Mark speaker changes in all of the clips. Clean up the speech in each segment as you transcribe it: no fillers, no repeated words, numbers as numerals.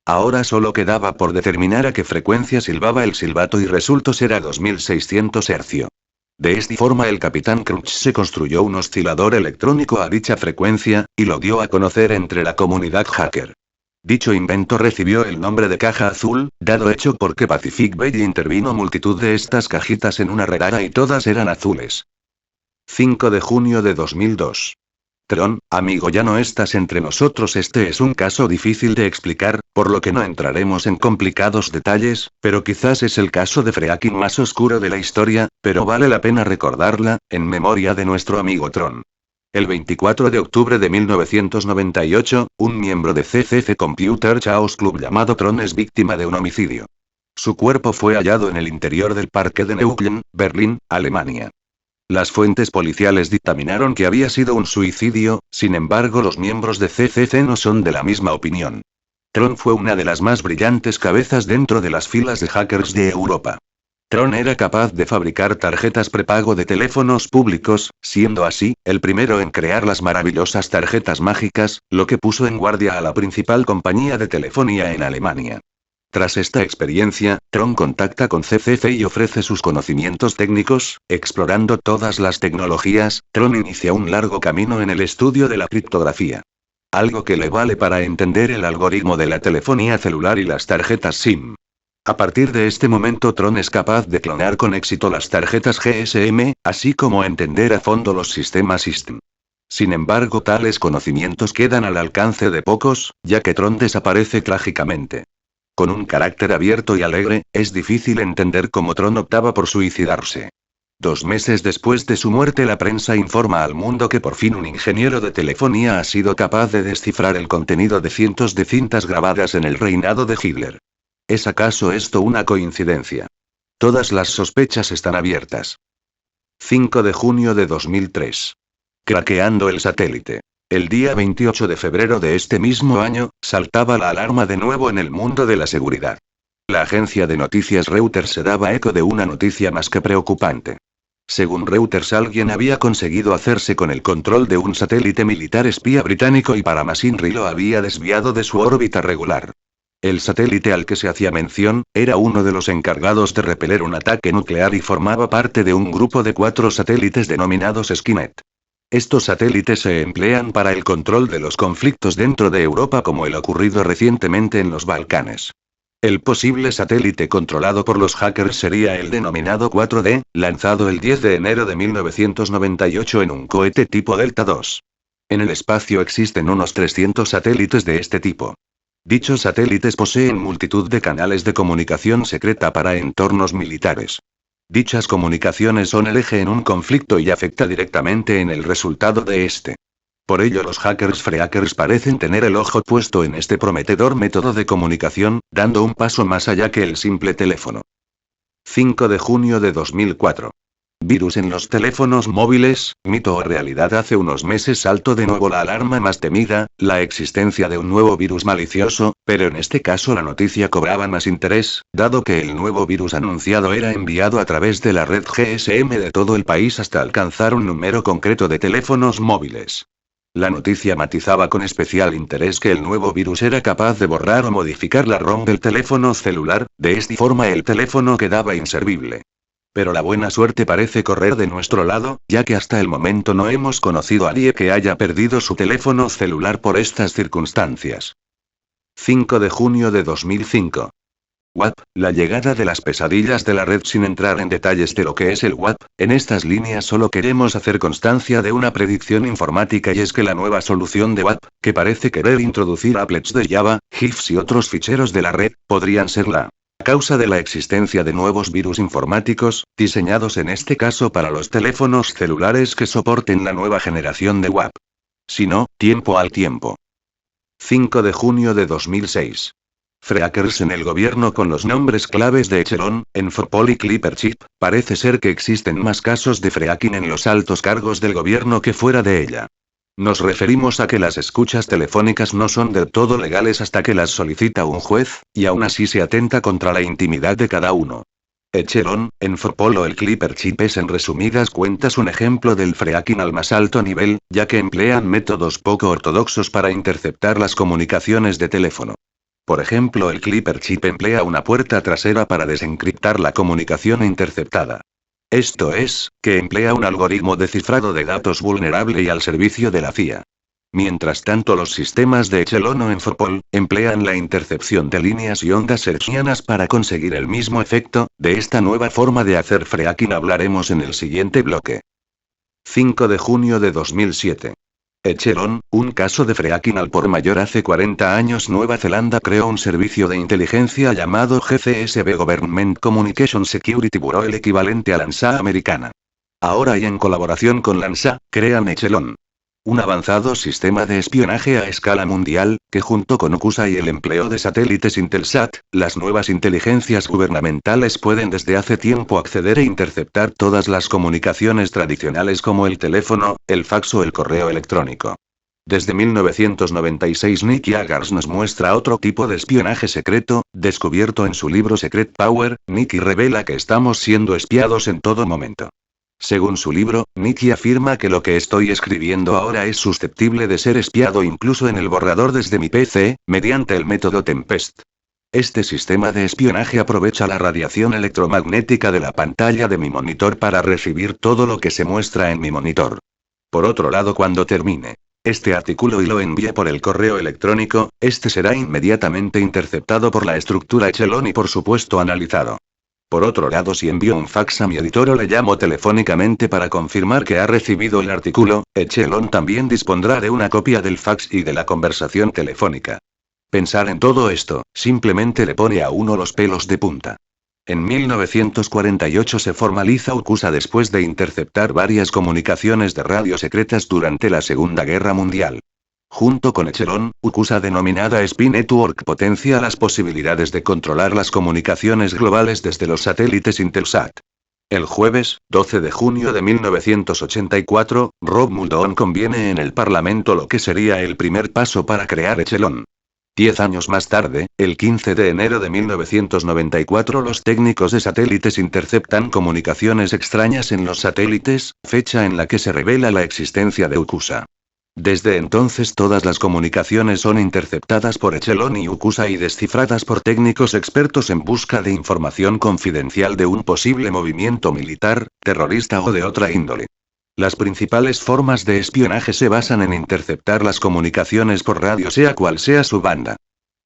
Speaker 1: Ahora solo quedaba por determinar a qué frecuencia silbaba el silbato y resultó ser a 2600 Hz. De esta forma el Capitán Crunch se construyó un oscilador electrónico a dicha frecuencia, y lo dio a conocer entre la comunidad hacker. Dicho invento recibió el nombre de caja azul, dado hecho porque Pacific Bay intervino multitud de estas cajitas en una redada y todas eran azules. 5 de junio de 2002. Tron, amigo, ya no estás entre nosotros. Este es un caso difícil de explicar, por lo que no entraremos en complicados detalles, pero quizás es el caso de fracking más oscuro de la historia, pero vale la pena recordarla, en memoria de nuestro amigo Tron. El 24 de octubre de 1998, un miembro de CCC Computer Chaos Club llamado Tron es víctima de un homicidio. Su cuerpo fue hallado en el interior del parque de Neukölln, Berlín, Alemania. Las fuentes policiales dictaminaron que había sido un suicidio, sin embargo los miembros de CCC no son de la misma opinión. Tron fue una de las más brillantes cabezas dentro de las filas de hackers de Europa. Tron era capaz de fabricar tarjetas prepago de teléfonos públicos, siendo así, el primero en crear las maravillosas tarjetas mágicas, lo que puso en guardia a la principal compañía de telefonía en Alemania. Tras esta experiencia, Tron contacta con CCC y ofrece sus conocimientos técnicos. Explorando todas las tecnologías, Tron inicia un largo camino en el estudio de la criptografía. Algo que le vale para entender el algoritmo de la telefonía celular y las tarjetas SIM. A partir de este momento Tron es capaz de clonar con éxito las tarjetas GSM, así como entender a fondo los sistemas SISTM. Sin embargo, tales conocimientos quedan al alcance de pocos, ya que Tron desaparece trágicamente. Con un carácter abierto y alegre, es difícil entender cómo Tron optaba por suicidarse. 2 meses después de su muerte, la prensa informa al mundo que por fin un ingeniero de telefonía ha sido capaz de descifrar el contenido de cientos de cintas grabadas en el reinado de Hitler. ¿Es acaso esto una coincidencia? Todas las sospechas están abiertas. 5 de junio de 2003. Craqueando el satélite. El día 28 de febrero de este mismo año, saltaba la alarma de nuevo en el mundo de la seguridad. La agencia de noticias Reuters se daba eco de una noticia más que preocupante. Según Reuters, alguien había conseguido hacerse con el control de un satélite militar espía británico y para más INRI lo había desviado de su órbita regular. El satélite al que se hacía mención, era uno de los encargados de repeler un ataque nuclear y formaba parte de un grupo de 4 satélites denominados Skynet. Estos satélites se emplean para el control de los conflictos dentro de Europa, como el ocurrido recientemente en los Balcanes. El posible satélite controlado por los hackers sería el denominado 4D, lanzado el 10 de enero de 1998 en un cohete tipo Delta II. En el espacio existen unos 300 satélites de este tipo. Dichos satélites poseen multitud de canales de comunicación secreta para entornos militares. Dichas comunicaciones son el eje en un conflicto y afecta directamente en el resultado de este. Por ello los hackers freakers parecen tener el ojo puesto en este prometedor método de comunicación, dando un paso más allá que el simple teléfono. 5 de junio de 2004. Virus en los teléfonos móviles, mito o realidad. Hace unos meses saltó de nuevo la alarma más temida, la existencia de un nuevo virus malicioso, pero en este caso la noticia cobraba más interés, dado que el nuevo virus anunciado era enviado a través de la red GSM de todo el país hasta alcanzar un número concreto de teléfonos móviles. La noticia matizaba con especial interés que el nuevo virus era capaz de borrar o modificar la ROM del teléfono celular, de esta forma el teléfono quedaba inservible. Pero la buena suerte parece correr de nuestro lado, ya que hasta el momento no hemos conocido a nadie que haya perdido su teléfono celular por estas circunstancias. 5 de junio de 2005. WAP, la llegada de las pesadillas de la red. Sin entrar en detalles de lo que es el WAP, en estas líneas solo queremos hacer constancia de una predicción informática, y es que la nueva solución de WAP, que parece querer introducir applets de Java, GIFs y otros ficheros de la red, podrían ser la causa de la existencia de nuevos virus informáticos, diseñados en este caso para los teléfonos celulares que soporten la nueva generación de WAP. Si no, tiempo al tiempo. 5 de junio de 2006. Freakers en el gobierno con los nombres claves de Echelon, Enfopol y Clipperchip. Parece ser que existen más casos de freaking en los altos cargos del gobierno que fuera de ella. Nos referimos a que las escuchas telefónicas no son del todo legales hasta que las solicita un juez, y aún así se atenta contra la intimidad de cada uno. Echelon, Enfopol o el Clipperchip es en resumidas cuentas un ejemplo del freaking al más alto nivel, ya que emplean métodos poco ortodoxos para interceptar las comunicaciones de teléfono. Por ejemplo, el Clipper Chip emplea una puerta trasera para desencriptar la comunicación interceptada. Esto es, que emplea un algoritmo de cifrado de datos vulnerable y al servicio de la CIA. Mientras tanto, los sistemas de Echelon o Enfopol emplean la intercepción de líneas y ondas hertzianas para conseguir el mismo efecto. De esta nueva forma de hacer freaking hablaremos en el siguiente bloque. 5 de junio de 2007. Echelon, un caso de freaking al por mayor. Hace 40 años Nueva Zelanda creó un servicio de inteligencia llamado GCSB Government Communication Security Bureau, el equivalente a la NSA americana. Ahora, y en colaboración con la NSA, crean Echelon. Un avanzado sistema de espionaje a escala mundial, que junto con UCUSA y el empleo de satélites Intelsat, las nuevas inteligencias gubernamentales pueden desde hace tiempo acceder e interceptar todas las comunicaciones tradicionales como el teléfono, el fax o el correo electrónico. Desde 1996 Nikki Agars nos muestra otro tipo de espionaje secreto, descubierto en su libro Secret Power. Nikki revela que estamos siendo espiados en todo momento. Según su libro, Nikki afirma que lo que estoy escribiendo ahora es susceptible de ser espiado incluso en el borrador desde mi PC, mediante el método Tempest. Este sistema de espionaje aprovecha la radiación electromagnética de la pantalla de mi monitor para recibir todo lo que se muestra en mi monitor. Por otro lado, cuando termine este artículo y lo envíe por el correo electrónico, este será inmediatamente interceptado por la estructura Echelon y por supuesto analizado. Por otro lado, si envío un fax a mi editor o le llamo telefónicamente para confirmar que ha recibido el artículo, Echelon también dispondrá de una copia del fax y de la conversación telefónica. Pensar en todo esto, simplemente le pone a uno los pelos de punta. En 1948 se formaliza UCUSA después de interceptar varias comunicaciones de radio secretas durante la Segunda Guerra Mundial. Junto con Echelon, UCUSA, denominada Spy Network, potencia las posibilidades de controlar las comunicaciones globales desde los satélites Intelsat. El jueves, 12 de junio de 1984, Rob Muldoon conviene en el Parlamento lo que sería el primer paso para crear Echelon. 10 años más tarde, el 15 de enero de 1994, los técnicos de satélites interceptan comunicaciones extrañas en los satélites, fecha en la que se revela la existencia de UCUSA. Desde entonces todas las comunicaciones son interceptadas por Echelon y UCUSA y descifradas por técnicos expertos en busca de información confidencial de un posible movimiento militar, terrorista o de otra índole. Las principales formas de espionaje se basan en interceptar las comunicaciones por radio, sea cual sea su banda.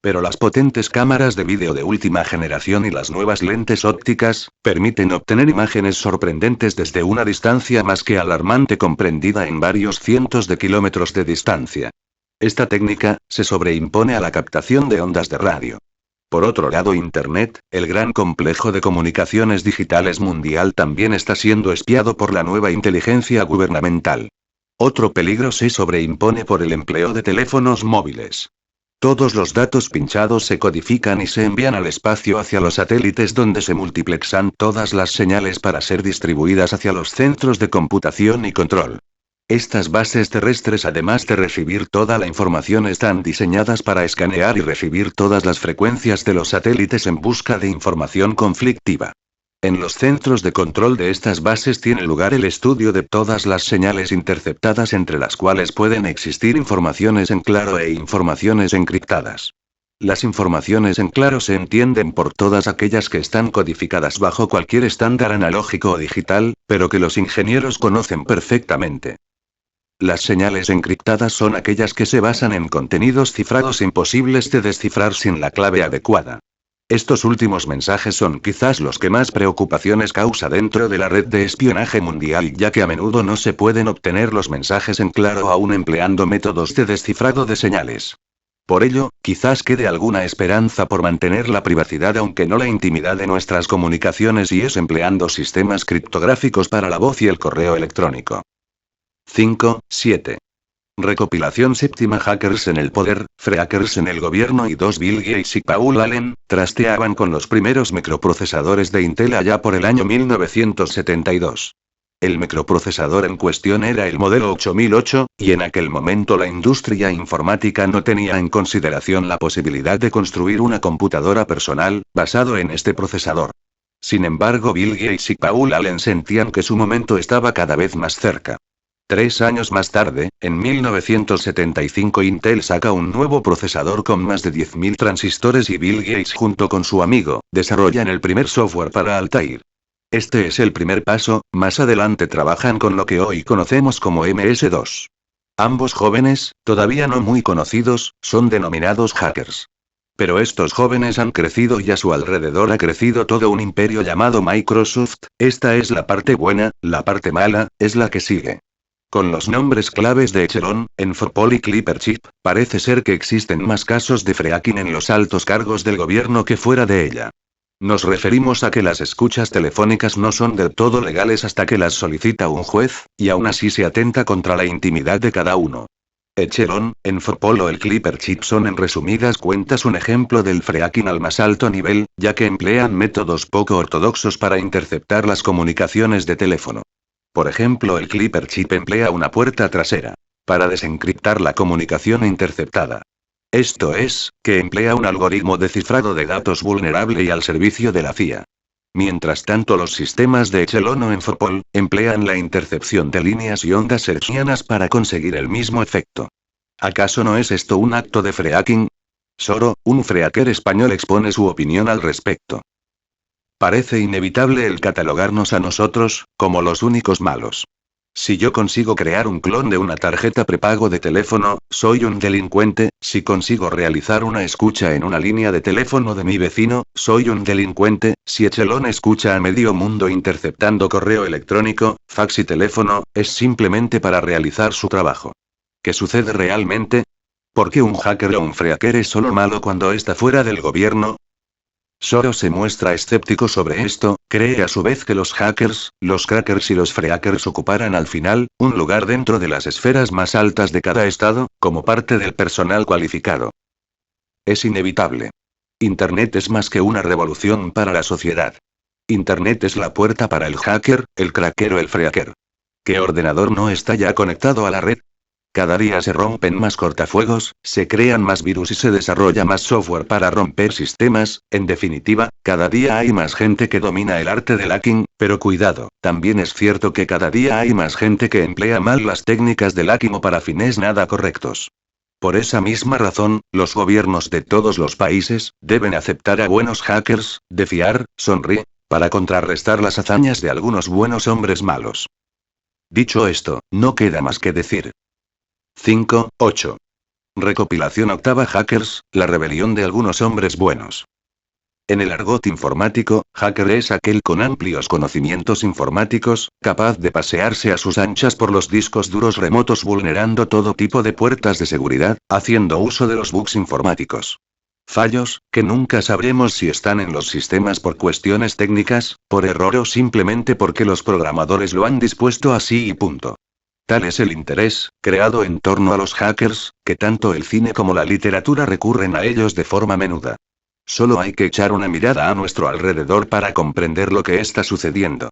Speaker 1: Pero las potentes cámaras de vídeo de última generación y las nuevas lentes ópticas permiten obtener imágenes sorprendentes desde una distancia más que alarmante, comprendida en varios cientos de kilómetros de distancia. Esta técnica se sobreimpone a la captación de ondas de radio. Por otro lado, Internet, el gran complejo de comunicaciones digitales mundial, también está siendo espiado por la nueva inteligencia gubernamental. Otro peligro se sobreimpone por el empleo de teléfonos móviles. Todos los datos pinchados se codifican y se envían al espacio hacia los satélites, donde se multiplexan todas las señales para ser distribuidas hacia los centros de computación y control. Estas bases terrestres, además de recibir toda la información, están diseñadas para escanear y recibir todas las frecuencias de los satélites en busca de información conflictiva. En los centros de control de estas bases tiene lugar el estudio de todas las señales interceptadas, entre las cuales pueden existir informaciones en claro e informaciones encriptadas. Las informaciones en claro se entienden por todas aquellas que están codificadas bajo cualquier estándar analógico o digital, pero que los ingenieros conocen perfectamente. Las señales encriptadas son aquellas que se basan en contenidos cifrados imposibles de descifrar sin la clave adecuada. Estos últimos mensajes son quizás los que más preocupaciones causa dentro de la red de espionaje mundial, ya que a menudo no se pueden obtener los mensajes en claro aún empleando métodos de descifrado de señales. Por ello, quizás quede alguna esperanza por mantener la privacidad, aunque no la intimidad, de nuestras comunicaciones, y es empleando sistemas criptográficos para la voz y el correo electrónico. 5.7. Recopilación séptima. Hackers en el poder, freakers en el gobierno y Bill Gates y Paul Allen trasteaban con los primeros microprocesadores de Intel allá por el año 1972. El microprocesador en cuestión era el modelo 8008, y en aquel momento la industria informática no tenía en consideración la posibilidad de construir una computadora personal, basado en este procesador. Sin embargo, Bill Gates y Paul Allen sentían que su momento estaba cada vez más cerca. 3 años más tarde, en 1975 Intel saca un nuevo procesador con más de 10.000 transistores y Bill Gates junto con su amigo, desarrollan el primer software para Altair. Este es el primer paso, más adelante trabajan con lo que hoy conocemos como MS-2. Ambos jóvenes, todavía no muy conocidos, son denominados hackers. Pero estos jóvenes han crecido y a su alrededor ha crecido todo un imperio llamado Microsoft. Esta es la parte buena, la parte mala, es la que sigue. Con los nombres claves de Echelon, Enfopol y Clipper Chip, parece ser que existen más casos de fracking en los altos cargos del gobierno que fuera de ella. Nos referimos a que las escuchas telefónicas no son del todo legales hasta que las solicita un juez, y aún así se atenta contra la intimidad de cada uno. Echelon, Enfopol o el Clipper Chip son en resumidas cuentas un ejemplo del fracking al más alto nivel, ya que emplean métodos poco ortodoxos para interceptar las comunicaciones de teléfono. Por ejemplo, el Clipper Chip emplea una puerta trasera para desencriptar la comunicación interceptada. Esto es, que emplea un algoritmo de cifrado de datos vulnerable y al servicio de la CIA. Mientras tanto, los sistemas de Echelon o Enfopol emplean la intercepción de líneas y ondas hertzianas para conseguir el mismo efecto. ¿Acaso no es esto un acto de fracking? Soro, un fracker español, expone su opinión al respecto. Parece inevitable el catalogarnos a nosotros como los únicos malos. Si yo consigo crear un clon de una tarjeta prepago de teléfono, soy un delincuente. Si consigo realizar una escucha en una línea de teléfono de mi vecino, soy un delincuente. Si Echelon escucha a medio mundo interceptando correo electrónico, fax y teléfono, es simplemente para realizar su trabajo. ¿Qué sucede realmente? ¿Por qué un hacker o un fracker es solo malo cuando está fuera del gobierno? Soro se muestra escéptico sobre esto, cree a su vez que los hackers, los crackers y los frackers ocuparán al final, un lugar dentro de las esferas más altas de cada estado, como parte del personal cualificado. Es inevitable. Internet es más que una revolución para la sociedad. Internet es la puerta para el hacker, el cracker o el fracker. ¿Qué ordenador no está ya conectado a la red? Cada día se rompen más cortafuegos, se crean más virus y se desarrolla más software para romper sistemas. En definitiva, cada día hay más gente que domina el arte del hacking, pero cuidado, también es cierto que cada día hay más gente que emplea mal las técnicas del hacking o para fines nada correctos. Por esa misma razón, los gobiernos de todos los países deben aceptar a buenos hackers, de fiar, sonríe, para contrarrestar las hazañas de algunos buenos hombres malos. Dicho esto, no queda más que decir. 5.8. Recopilación octava. Hackers, la rebelión de algunos hombres buenos. En el argot informático, hacker es aquel con amplios conocimientos informáticos, capaz de pasearse a sus anchas por los discos duros remotos vulnerando todo tipo de puertas de seguridad, haciendo uso de los bugs informáticos. Fallos, que nunca sabremos si están en los sistemas por cuestiones técnicas, por error o simplemente porque los programadores lo han dispuesto así y punto. Tal es el interés, creado en torno a los hackers, que tanto el cine como la literatura recurren a ellos de forma menuda. Solo hay que echar una mirada a nuestro alrededor para comprender lo que está sucediendo.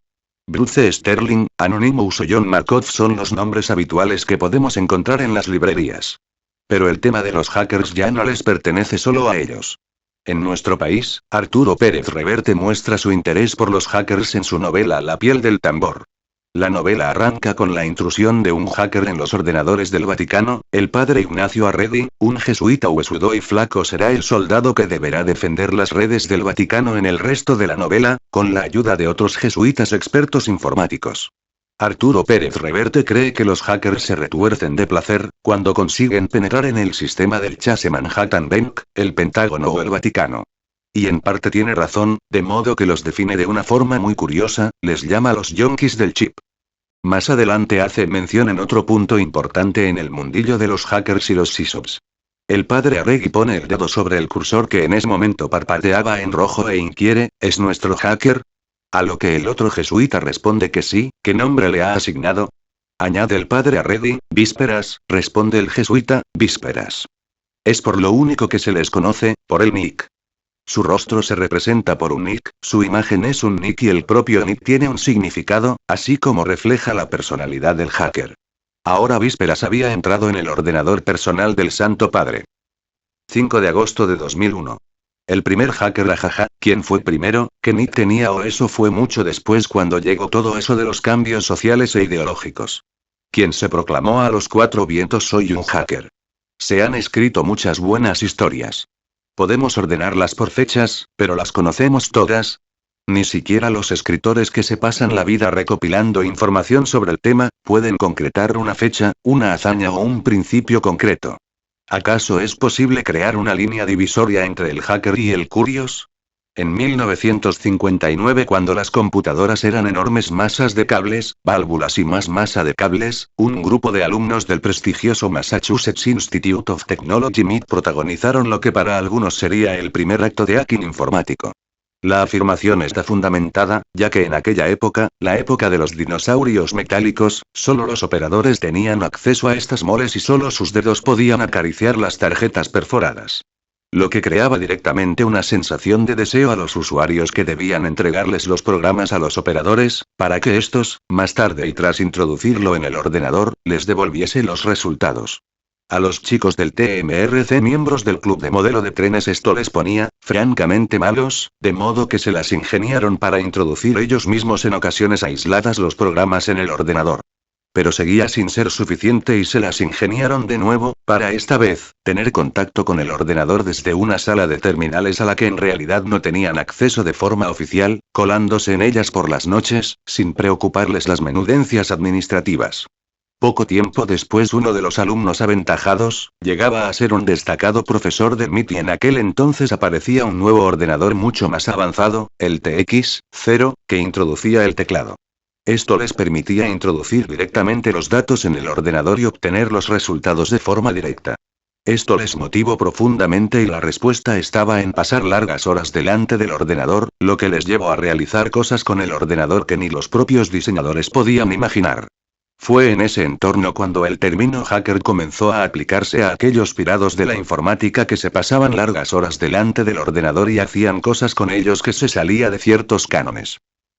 Speaker 1: Bruce Sterling, Anonymous o John Markov son los nombres habituales que podemos encontrar en las librerías. Pero el tema de los hackers ya no les pertenece solo a ellos. En nuestro país, Arturo Pérez Reverte muestra su interés por los hackers en su novela La piel del tambor. La novela arranca con la intrusión de un hacker en los ordenadores del Vaticano. El padre Ignacio Arredi, un jesuita huesudo y flaco, será el soldado que deberá defender las redes del Vaticano en el resto de la novela, con la ayuda de otros jesuitas expertos informáticos. Arturo Pérez Reverte cree que los hackers se retuercen de placer cuando consiguen penetrar en el sistema del Chase Manhattan Bank, el Pentágono o el Vaticano. Y en parte tiene razón, de modo que los define de una forma muy curiosa, les llama los yonkis del chip. Más adelante hace mención en otro punto importante en el mundillo de los hackers y los sysops. El padre Arregui pone el dedo sobre el cursor que en ese momento parpadeaba en rojo e inquiere, ¿es nuestro hacker? A lo que el otro jesuita responde que sí. ¿Qué nombre le ha asignado? Añade el padre Arregui, Vísperas, responde el jesuita, Vísperas. Es por lo único que se les conoce, por el nick. Su rostro se representa por un nick, su imagen es un nick y el propio nick tiene un significado, así como refleja la personalidad del hacker. Ahora Vísperas había entrado en el ordenador personal del Santo Padre. 5 de agosto de 2001. El primer hacker, ajaja, ¿quién fue primero? ¿Qué nick tenía? O eso fue mucho después cuando llegó todo eso de los cambios sociales e ideológicos. quien se proclamó a los cuatro vientos: soy un hacker. Se han escrito muchas buenas historias. Podemos ordenarlas por fechas, pero ¿las conocemos todas? Ni siquiera los escritores que se pasan la vida recopilando información sobre el tema, pueden concretar una fecha, una hazaña o un principio concreto. ¿Acaso es posible crear una línea divisoria entre el hacker y el curious? En 1959, cuando las computadoras eran enormes masas de cables, válvulas y más masa de cables, un grupo de alumnos del prestigioso Massachusetts Institute of Technology MIT protagonizaron lo que para algunos sería el primer acto de hacking informático. La afirmación está fundamentada, ya que en aquella época, la época de los dinosaurios metálicos, solo los operadores tenían acceso a estas moles y solo sus dedos podían acariciar las tarjetas perforadas. Lo que creaba directamente una sensación de deseo a los usuarios que debían entregarles los programas a los operadores, para que estos, más tarde y tras introducirlo en el ordenador, les devolviese los resultados. A los chicos del TMRC, miembros del club de modelo de trenes, esto les ponía, francamente malos, de modo que se las ingeniaron para introducir ellos mismos en ocasiones aisladas los programas en el ordenador. Pero seguía sin ser suficiente y se las ingeniaron de nuevo, para esta vez, tener contacto con el ordenador desde una sala de terminales a la que en realidad no tenían acceso de forma oficial, colándose en ellas por las noches, sin preocuparles las menudencias administrativas. Poco tiempo después, uno de los alumnos aventajados, llegaba a ser un destacado profesor del MIT y en aquel entonces aparecía un nuevo ordenador mucho más avanzado, el TX-0, que introducía el teclado. Esto les permitía introducir directamente los datos en el ordenador y obtener los resultados de forma directa. Esto les motivó profundamente y la respuesta estaba en pasar largas horas delante del ordenador, lo que les llevó a realizar cosas con el ordenador que ni los propios diseñadores podían imaginar. Fue en ese entorno cuando el término hacker comenzó a aplicarse a aquellos pirados de la informática que se pasaban largas horas delante del ordenador y hacían cosas con ellos que se salía de ciertos cánones.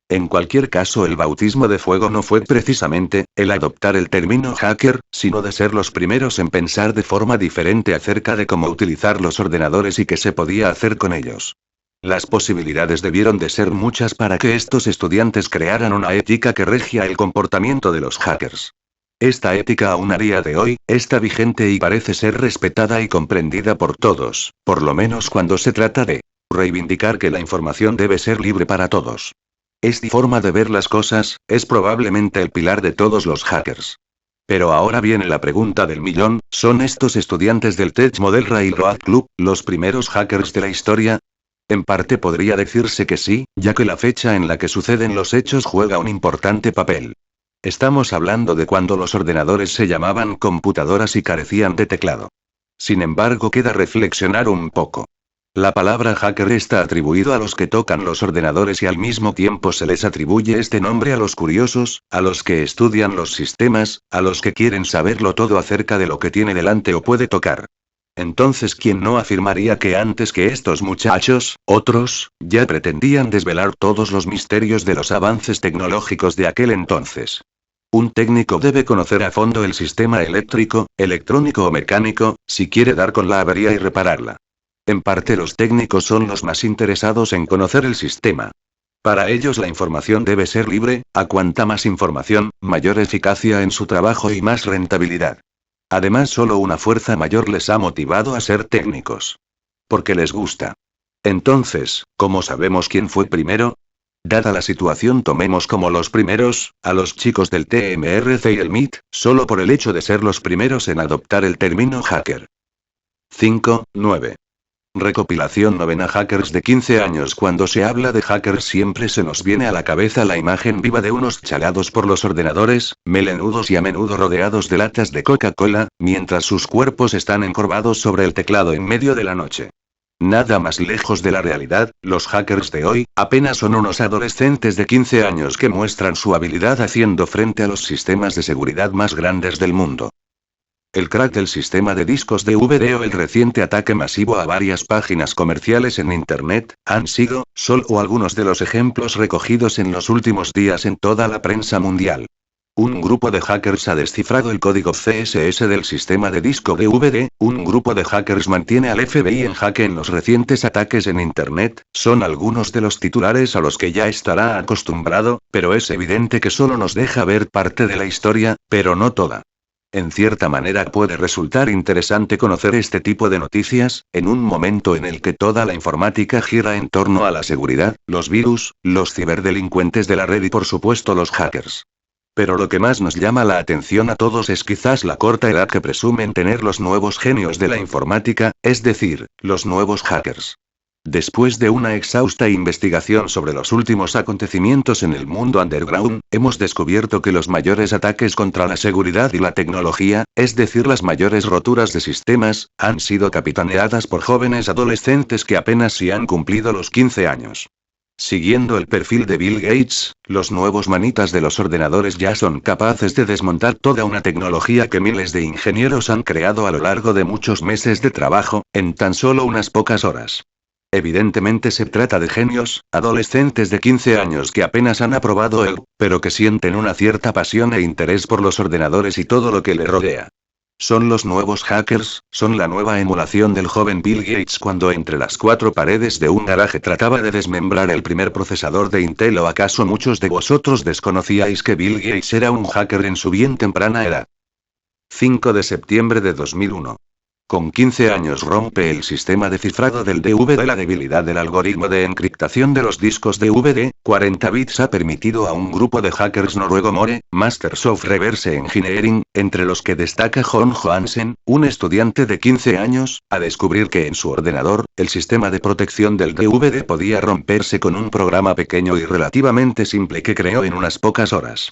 Speaker 1: En cualquier caso, el bautismo de fuego no fue precisamente el adoptar el término hacker, sino de ser los primeros en pensar de forma diferente acerca de cómo utilizar los ordenadores y qué se podía hacer con ellos. Las posibilidades debieron de ser muchas para que estos estudiantes crearan una ética que regia el comportamiento de los hackers. Esta ética aún a día de hoy, está vigente y parece ser respetada y comprendida por todos, por lo menos cuando se trata de reivindicar que la información debe ser libre para todos. Esta forma de ver las cosas, es probablemente el pilar de todos los hackers. Pero ahora viene la pregunta del millón: ¿son estos estudiantes del Tech Model Railroad Club los primeros hackers de la historia? En parte podría decirse que sí, ya que la fecha en la que suceden los hechos juega un importante papel. Estamos hablando de cuando los ordenadores se llamaban computadoras y carecían de teclado. Sin embargo, queda reflexionar un poco. La palabra hacker está atribuido a los que tocan los ordenadores y al mismo tiempo se les atribuye este nombre a los curiosos, a los que estudian los sistemas, a los que quieren saberlo todo acerca de lo que tiene delante o puede tocar. Entonces, ¿quién no afirmaría que antes que estos muchachos, otros, ya pretendían desvelar todos los misterios de los avances tecnológicos de aquel entonces? Un técnico debe conocer a fondo el sistema eléctrico, electrónico o mecánico, si quiere dar con la avería y repararla. En parte, los técnicos son los más interesados en conocer el sistema. Para ellos la información debe ser libre, a cuanta más información, mayor eficacia en su trabajo y más rentabilidad. Además, solo una fuerza mayor les ha motivado a ser técnicos. Porque les gusta. Entonces, ¿cómo sabemos quién fue primero? Dada la situación, tomemos como los primeros, a los chicos del TMRC y el MIT, solo por el hecho de ser los primeros en adoptar el término hacker. 5.9. Recopilación novena. Hackers de 15 años. Cuando se habla de hackers siempre se nos viene a la cabeza la imagen viva de unos chalados por los ordenadores, melenudos y a menudo rodeados de latas de Coca-Cola, mientras sus cuerpos están encorvados sobre el teclado en medio de la noche. Nada más lejos de la realidad, los hackers de hoy, apenas son unos adolescentes de 15 años que muestran su habilidad haciendo frente a los sistemas de seguridad más grandes del mundo. El crack del sistema de discos DVD o el reciente ataque masivo a varias páginas comerciales en Internet, han sido, solo algunos de los ejemplos recogidos en los últimos días en toda la prensa mundial. Un grupo de hackers ha descifrado el código CSS del sistema de disco DVD, un grupo de hackers mantiene al FBI en jaque en los recientes ataques en Internet, son algunos de los titulares a los que ya estará acostumbrado, pero es evidente que solo nos deja ver parte de la historia, pero no toda. En cierta manera puede resultar interesante conocer este tipo de noticias, en un momento en el que toda la informática gira en torno a la seguridad, los virus, los ciberdelincuentes de la red y por supuesto los hackers. Pero lo que más nos llama la atención a todos es quizás la corta edad que presumen tener los nuevos genios de la informática, es decir, los nuevos hackers. Después de una exhausta investigación sobre los últimos acontecimientos en el mundo underground, hemos descubierto que los mayores ataques contra la seguridad y la tecnología, es decir, las mayores roturas de sistemas, han sido capitaneadas por jóvenes adolescentes que apenas si han cumplido los 15 años. Siguiendo el perfil de Bill Gates, los nuevos manitas de los ordenadores ya son capaces de desmontar toda una tecnología que miles de ingenieros han creado a lo largo de muchos meses de trabajo, en tan solo unas pocas horas. Evidentemente se trata de genios, adolescentes de 15 años que apenas han aprobado pero que sienten una cierta pasión e interés por los ordenadores y todo lo que le rodea. Son los nuevos hackers, son la nueva emulación del joven Bill Gates cuando entre las cuatro paredes de un garaje trataba de desmembrar el primer procesador de Intel. ¿O acaso muchos de vosotros desconocíais que Bill Gates era un hacker en su bien temprana edad? 5 de septiembre de 2001. Con 15 años rompe el sistema de cifrado del DVD. La debilidad del algoritmo de encriptación de los discos DVD, 40 bits ha permitido a un grupo de hackers noruego More, Masters of Reverse Engineering, entre los que destaca Jon Johansen, un estudiante de 15 años, a descubrir que en su ordenador, el sistema de protección del DVD podía romperse con un programa pequeño y relativamente simple que creó en unas pocas horas.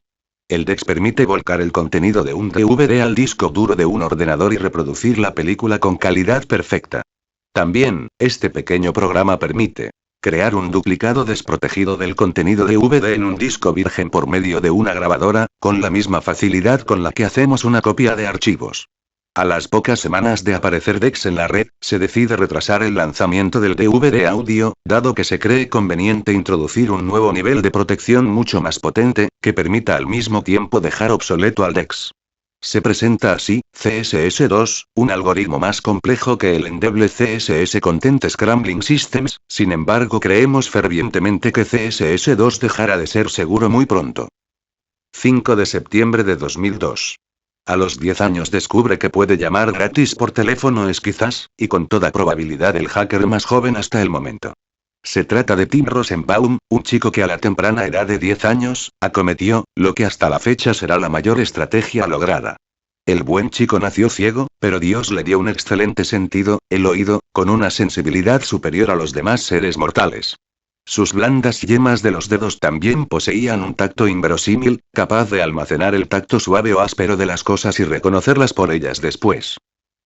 Speaker 1: El DeX permite volcar el contenido de un DVD al disco duro de un ordenador y reproducir la película con calidad perfecta. También, este pequeño programa permite crear un duplicado desprotegido del contenido de DVD en un disco virgen por medio de una grabadora, con la misma facilidad con la que hacemos una copia de archivos. A las pocas semanas de aparecer DeX en la red, se decide retrasar el lanzamiento del DVD audio, dado que se cree conveniente introducir un nuevo nivel de protección mucho más potente, que permita al mismo tiempo dejar obsoleto al DeX. Se presenta así, CSS2, un algoritmo más complejo que el endeble CSS Content Scrambling Systems, sin embargo creemos fervientemente que CSS2 dejará de ser seguro muy pronto. 5 de septiembre de 2002. A los 10 años descubre que puede llamar gratis por teléfono. Es quizás, y con toda probabilidad, el hacker más joven hasta el momento. Se trata de Tim Rosenbaum, un chico que a la temprana edad de 10 años, acometió lo que hasta la fecha será la mayor estrategia lograda. El buen chico nació ciego, pero Dios le dio un excelente sentido, el oído, con una sensibilidad superior a los demás seres mortales. Sus blandas yemas de los dedos también poseían un tacto inverosímil, capaz de almacenar el tacto suave o áspero de las cosas y reconocerlas por ellas después.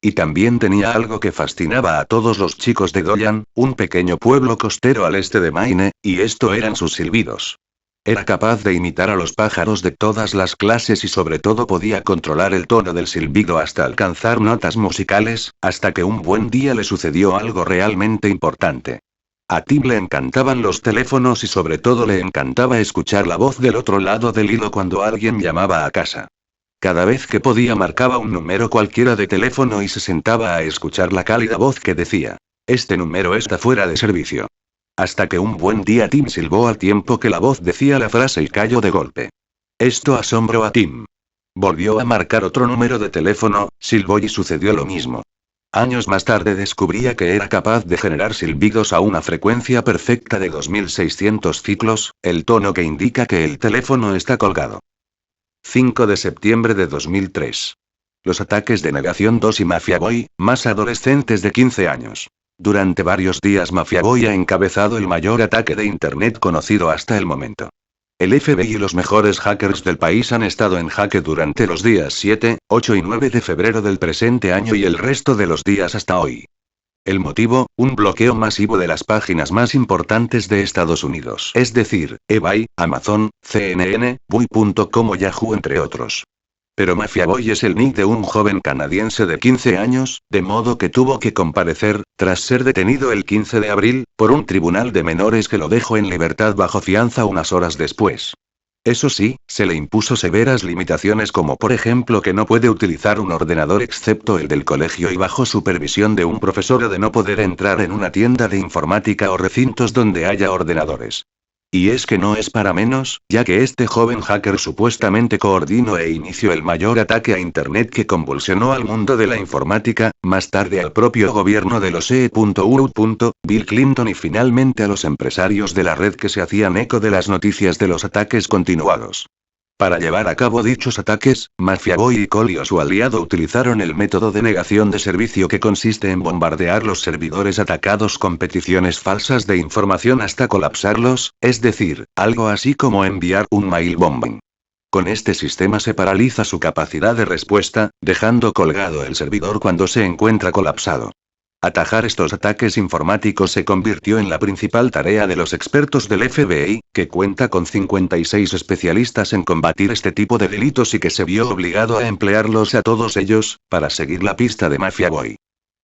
Speaker 1: Y también tenía algo que fascinaba a todos los chicos de Goyan, un pequeño pueblo costero al este de Maine, y esto eran sus silbidos. Era capaz de imitar a los pájaros de todas las clases y sobre todo podía controlar el tono del silbido hasta alcanzar notas musicales, hasta que un buen día le sucedió algo realmente importante. A Tim le encantaban los teléfonos y sobre todo le encantaba escuchar la voz del otro lado del hilo cuando alguien llamaba a casa. Cada vez que podía marcaba un número cualquiera de teléfono y se sentaba a escuchar la cálida voz que decía: "Este número está fuera de servicio". Hasta que un buen día Tim silbó al tiempo que la voz decía la frase y cayó de golpe. Esto asombró a Tim. Volvió a marcar otro número de teléfono, silbó y sucedió lo mismo. Años más tarde descubría que era capaz de generar silbidos a una frecuencia perfecta de 2600 ciclos, el tono que indica que el teléfono está colgado. 5 de septiembre de 2003. Los ataques de Negación 2 y Mafia Boy, más adolescentes de 15 años. Durante varios días Mafia Boy ha encabezado el mayor ataque de Internet conocido hasta el momento. El FBI y los mejores hackers del país han estado en jaque durante los días 7, 8 y 9 de febrero del presente año y el resto de los días hasta hoy. El motivo, un bloqueo masivo de las páginas más importantes de Estados Unidos, es decir, eBay, Amazon, CNN, Buy.com o Yahoo entre otros. Pero Mafia Boy es el nick de un joven canadiense de 15 años, de modo que tuvo que comparecer, tras ser detenido el 15 de abril, por un tribunal de menores que lo dejó en libertad bajo fianza unas horas después. Eso sí, se le impuso severas limitaciones como por ejemplo que no puede utilizar un ordenador excepto el del colegio y bajo supervisión de un profesor o de no poder entrar en una tienda de informática o recintos donde haya ordenadores. Y es que no es para menos, ya que este joven hacker supuestamente coordinó e inició el mayor ataque a Internet que convulsionó al mundo de la informática, más tarde al propio gobierno de los E.U. Bill Clinton y finalmente a los empresarios de la red que se hacían eco de las noticias de los ataques continuados. Para llevar a cabo dichos ataques, Mafiaboy y Colio su aliado utilizaron el método de negación de servicio que consiste en bombardear los servidores atacados con peticiones falsas de información hasta colapsarlos, es decir, algo así como enviar un mail bombing. Con este sistema se paraliza su capacidad de respuesta, dejando colgado el servidor cuando se encuentra colapsado. Atajar estos ataques informáticos se convirtió en la principal tarea de los expertos del FBI, que cuenta con 56 especialistas en combatir este tipo de delitos y que se vio obligado a emplearlos a todos ellos, para seguir la pista de Mafiaboy.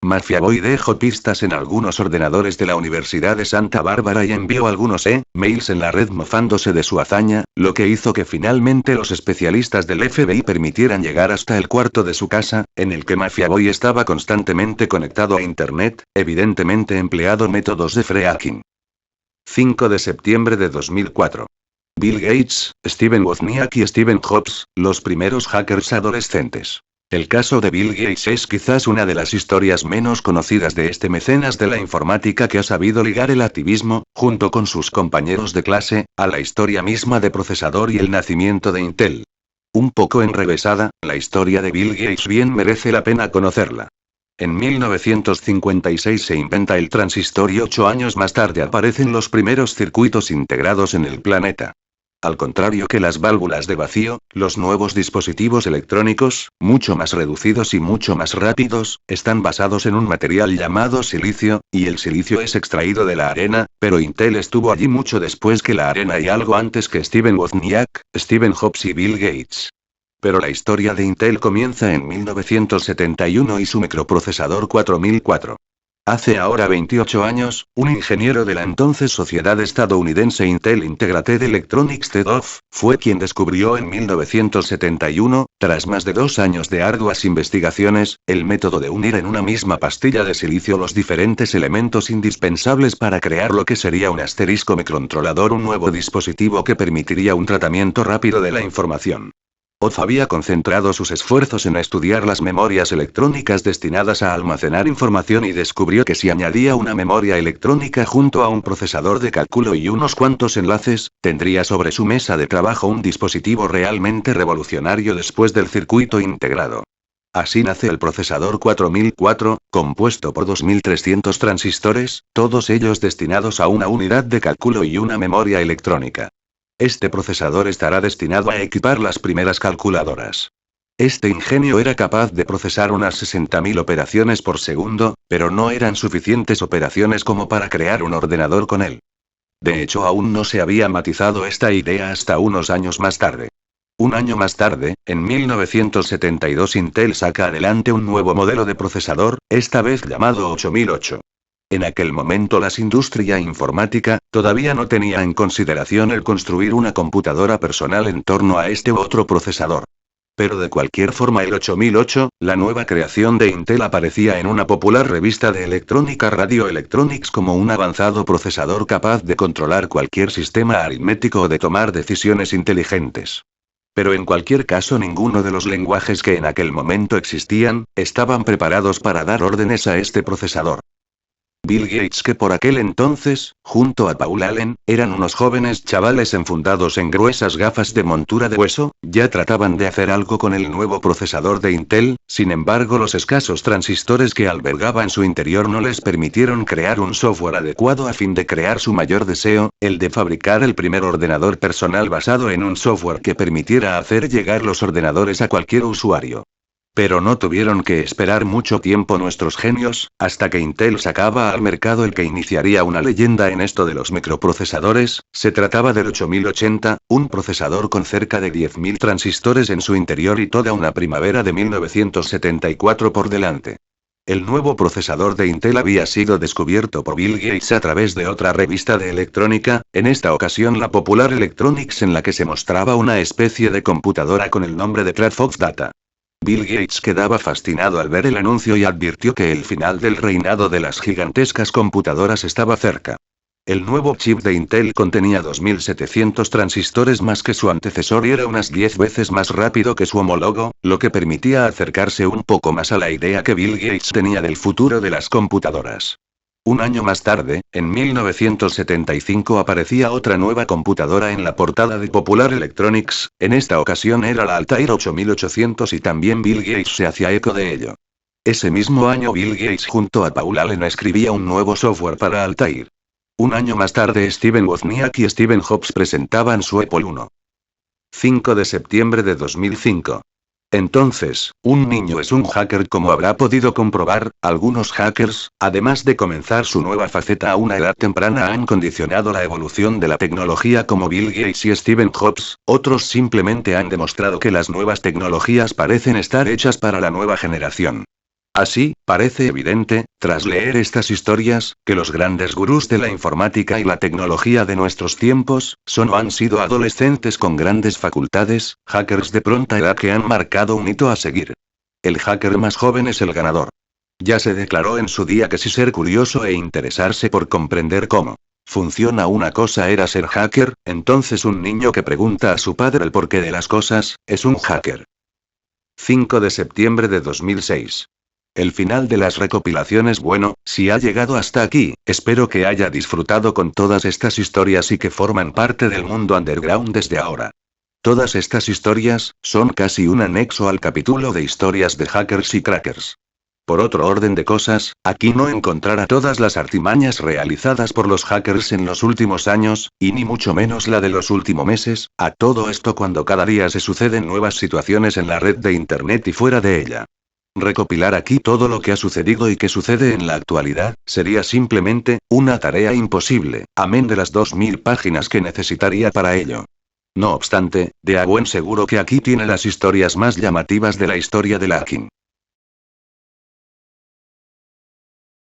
Speaker 1: Mafiaboy dejó pistas en algunos ordenadores de la Universidad de Santa Bárbara y envió algunos mails en la red mofándose de su hazaña, lo que hizo que finalmente los especialistas del FBI permitieran llegar hasta el cuarto de su casa, en el que Mafiaboy estaba constantemente conectado a Internet, evidentemente empleado métodos de fracking. 5 de septiembre de 2004. Bill Gates, Steven Wozniak y Stephen Jobs, los primeros hackers adolescentes. El caso de Bill Gates es quizás una de las historias menos conocidas de este mecenas de la informática que ha sabido ligar el activismo, junto con sus compañeros de clase, a la historia misma de procesador y el nacimiento de Intel. Un poco enrevesada, la historia de Bill Gates bien merece la pena conocerla. En 1956 se inventa el transistor y 8 años más tarde aparecen los primeros circuitos integrados en el planeta. Al contrario que las válvulas de vacío, los nuevos dispositivos electrónicos, mucho más reducidos y mucho más rápidos, están basados en un material llamado silicio, y el silicio es extraído de la arena, pero Intel estuvo allí mucho después que la arena y algo antes que Stephen Wozniak, Stephen Jobs y Bill Gates. Pero la historia de Intel comienza en 1971 y su microprocesador 4004. Hace ahora 28 años, un ingeniero de la entonces sociedad estadounidense Intel Integrated Electronics TEDOF, fue quien descubrió en 1971, tras más de 2 años de arduas investigaciones, el método de unir en una misma pastilla de silicio los diferentes elementos indispensables para crear lo que sería un asterisco microcontrolador, un nuevo dispositivo que permitiría un tratamiento rápido de la información. Oz había concentrado sus esfuerzos en estudiar las memorias electrónicas destinadas a almacenar información y descubrió que si añadía una memoria electrónica junto a un procesador de cálculo y unos cuantos enlaces, tendría sobre su mesa de trabajo un dispositivo realmente revolucionario después del circuito integrado. Así nace el procesador 4004, compuesto por 2300 transistores, todos ellos destinados a una unidad de cálculo y una memoria electrónica. Este procesador estará destinado a equipar las primeras calculadoras. Este ingenio era capaz de procesar unas 60.000 operaciones por segundo, pero no eran suficientes operaciones como para crear un ordenador con él. De hecho, aún no se había matizado esta idea hasta unos años más tarde. Un año más tarde, en 1972 Intel saca adelante un nuevo modelo de procesador, esta vez llamado 8008. En aquel momento la industria informática todavía no tenía en consideración el construir una computadora personal en torno a este u otro procesador. Pero de cualquier forma el 8008, la nueva creación de Intel, aparecía en una popular revista de electrónica Radio Electronics como un avanzado procesador capaz de controlar cualquier sistema aritmético o de tomar decisiones inteligentes. Pero en cualquier caso ninguno de los lenguajes que en aquel momento existían, estaban preparados para dar órdenes a este procesador. Bill Gates, que por aquel entonces, junto a Paul Allen, eran unos jóvenes chavales enfundados en gruesas gafas de montura de hueso, ya trataban de hacer algo con el nuevo procesador de Intel, sin embargo los escasos transistores que albergaba en su interior no les permitieron crear un software adecuado a fin de crear su mayor deseo, el de fabricar el primer ordenador personal basado en un software que permitiera hacer llegar los ordenadores a cualquier usuario. Pero no tuvieron que esperar mucho tiempo nuestros genios, hasta que Intel sacaba al mercado el que iniciaría una leyenda en esto de los microprocesadores. Se trataba del 8080, un procesador con cerca de 10.000 transistores en su interior y toda una primavera de 1974 por delante. El nuevo procesador de Intel había sido descubierto por Bill Gates a través de otra revista de electrónica, en esta ocasión la Popular Electronics, en la que se mostraba una especie de computadora con el nombre de TradFox Data. Bill Gates quedaba fascinado al ver el anuncio y advirtió que el final del reinado de las gigantescas computadoras estaba cerca. El nuevo chip de Intel contenía 2700 transistores más que su antecesor y era unas 10 veces más rápido que su homólogo, lo que permitía acercarse un poco más a la idea que Bill Gates tenía del futuro de las computadoras. Un año más tarde, en 1975 aparecía otra nueva computadora en la portada de Popular Electronics, en esta ocasión era la Altair 8800 y también Bill Gates se hacía eco de ello. Ese mismo año Bill Gates junto a Paul Allen escribía un nuevo software para Altair. Un año más tarde Steven Wozniak y Steve Jobs presentaban su Apple I. 5 de septiembre de 2005. Entonces, un niño es un hacker, como habrá podido comprobar. Algunos hackers, además de comenzar su nueva faceta a una edad temprana, han condicionado la evolución de la tecnología como Bill Gates y Steve Jobs, otros simplemente han demostrado que las nuevas tecnologías parecen estar hechas para la nueva generación. Así, parece evidente, tras leer estas historias, que los grandes gurús de la informática y la tecnología de nuestros tiempos, son o han sido adolescentes con grandes facultades, hackers de pronta edad que han marcado un hito a seguir. El hacker más joven es el ganador. Ya se declaró en su día que si ser curioso e interesarse por comprender cómo funciona una cosa era ser hacker, entonces un niño que pregunta a su padre el porqué de las cosas, es un hacker. 5 de septiembre de 2006. El final de las recopilaciones. Bueno, si ha llegado hasta aquí, espero que haya disfrutado con todas estas historias y que forman parte del mundo underground desde ahora. Todas estas historias son casi un anexo al capítulo de historias de hackers y crackers. Por otro orden de cosas, aquí no encontrará todas las artimañas realizadas por los hackers en los últimos años, y ni mucho menos la de los últimos meses, a todo esto cuando cada día se suceden nuevas situaciones en la red de Internet y fuera de ella. Recopilar aquí todo lo que ha sucedido y que sucede en la actualidad, sería simplemente una tarea imposible, amén de las 2000 páginas que necesitaría para ello. No obstante, de a buen seguro que aquí tiene las historias más llamativas de la historia del hacking.